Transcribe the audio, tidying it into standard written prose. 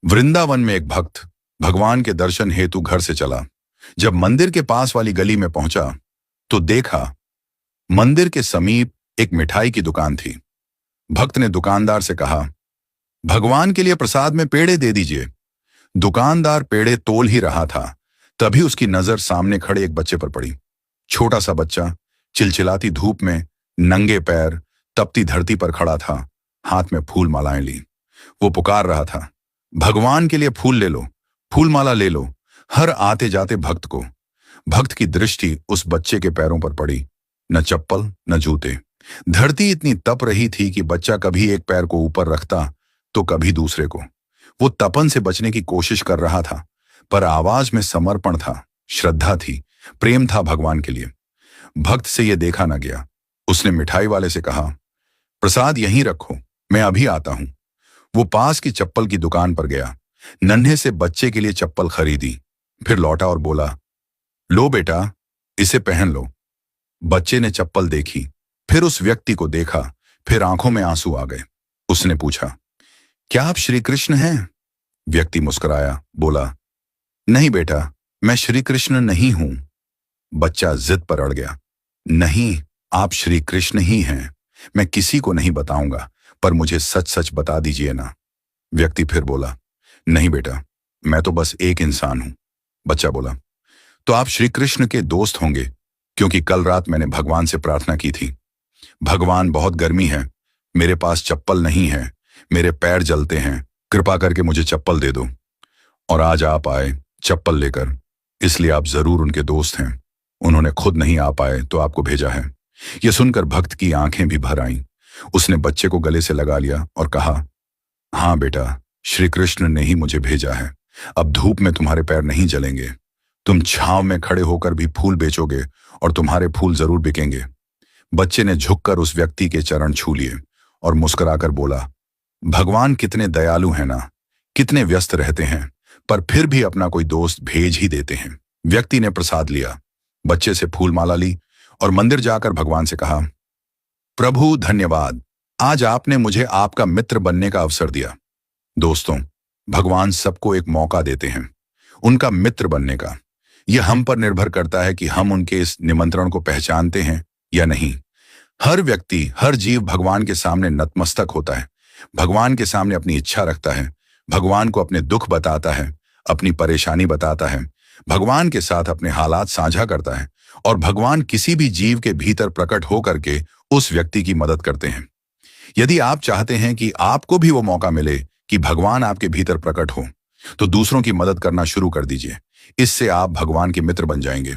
वृंदावन में एक भक्त भगवान के दर्शन हेतु घर से चला। जब मंदिर के पास वाली गली में पहुंचा तो देखा मंदिर के समीप एक मिठाई की दुकान थी। भक्त ने दुकानदार से कहा, भगवान के लिए प्रसाद में पेड़े दे दीजिए। दुकानदार पेड़े तोल ही रहा था, तभी उसकी नजर सामने खड़े एक बच्चे पर पड़ी। छोटा सा बच्चा चिलचिलाती धूप में नंगे पैर तपती धरती पर खड़ा था, हाथ में फूल मालाएं ली। वो पुकार रहा था, भगवान के लिए फूल ले लो, फूल माला ले लो। हर आते जाते भक्त की दृष्टि उस बच्चे के पैरों पर पड़ी। न चप्पल न जूते। धरती इतनी तप रही थी कि बच्चा कभी एक पैर को ऊपर रखता तो कभी दूसरे को। वो तपन से बचने की कोशिश कर रहा था, पर आवाज में समर्पण था, श्रद्धा थी, प्रेम था भगवान के लिए। भक्त से यह देखा न गया। उसने मिठाई वाले से कहा, प्रसाद यहीं रखो, मैं अभी आता हूं। वो पास की चप्पल की दुकान पर गया, नन्हे से बच्चे के लिए चप्पल खरीदी, फिर लौटा और बोला, लो बेटा, इसे पहन लो। बच्चे ने चप्पल देखी, फिर उस व्यक्ति को देखा, फिर आंखों में आंसू आ गए। उसने पूछा, क्या आप श्री कृष्ण हैं? व्यक्ति मुस्कुराया, बोला, नहीं बेटा, मैं श्री कृष्ण नहीं हूं। बच्चा जिद पर अड़ गया, नहीं, आप श्री कृष्ण ही हैं। मैं किसी को नहीं बताऊंगा, पर मुझे सच सच बता दीजिए ना। व्यक्ति फिर बोला, नहीं बेटा, मैं तो बस एक इंसान हूं। बच्चा बोला, तो आप श्री कृष्ण के दोस्त होंगे, क्योंकि कल रात मैंने भगवान से प्रार्थना की थी। भगवान, बहुत गर्मी है, मेरे पास चप्पल नहीं है, मेरे पैर जलते हैं, कृपा करके मुझे चप्पल दे दो। और आज आप आए चप्पल लेकर, इसलिए आप जरूर उनके दोस्त हैं। उन्होंने खुद नहीं आ पाए तो आपको भेजा है। यह सुनकर भक्त की आंखें भी भर आईं। उसने बच्चे को गले से लगा लिया और कहा, हाँ बेटा, श्री कृष्ण ने ही मुझे भेजा है। अब धूप में तुम्हारे पैर नहीं जलेंगे। तुम छांव में खड़े होकर भी फूल बेचोगे और तुम्हारे फूल जरूर बिकेंगे। बच्चे ने झुककर उस व्यक्ति के चरण छू लिए और मुस्कुराकर बोला, भगवान कितने दयालु हैं ना, कितने व्यस्त रहते हैं, पर फिर भी अपना कोई दोस्त भेज ही देते हैं। व्यक्ति ने प्रसाद लिया, बच्चे से फूल माला ली और मंदिर जाकर भगवान से कहा, प्रभु धन्यवाद, आज आपने मुझे आपका मित्र बनने का अवसर दिया। दोस्तों, भगवान सबको एक मौका देते हैं उनका मित्र बनने का। यह हम पर निर्भर करता है कि हम उनके इस निमंत्रण को पहचानते हैं या नहीं। हर व्यक्ति, हर जीव भगवान के सामने नतमस्तक होता है, भगवान के सामने अपनी इच्छा रखता है, भगवान को अपने दुख बताता है, अपनी परेशानी बताता है, भगवान के साथ अपने हालात साझा करता है, और भगवान किसी भी जीव के भीतर प्रकट होकर के उस व्यक्ति की मदद करते हैं। यदि आप चाहते हैं कि आपको भी वो मौका मिले कि भगवान आपके भीतर प्रकट हो, तो दूसरों की मदद करना शुरू कर दीजिए। इससे आप भगवान के मित्र बन जाएंगे।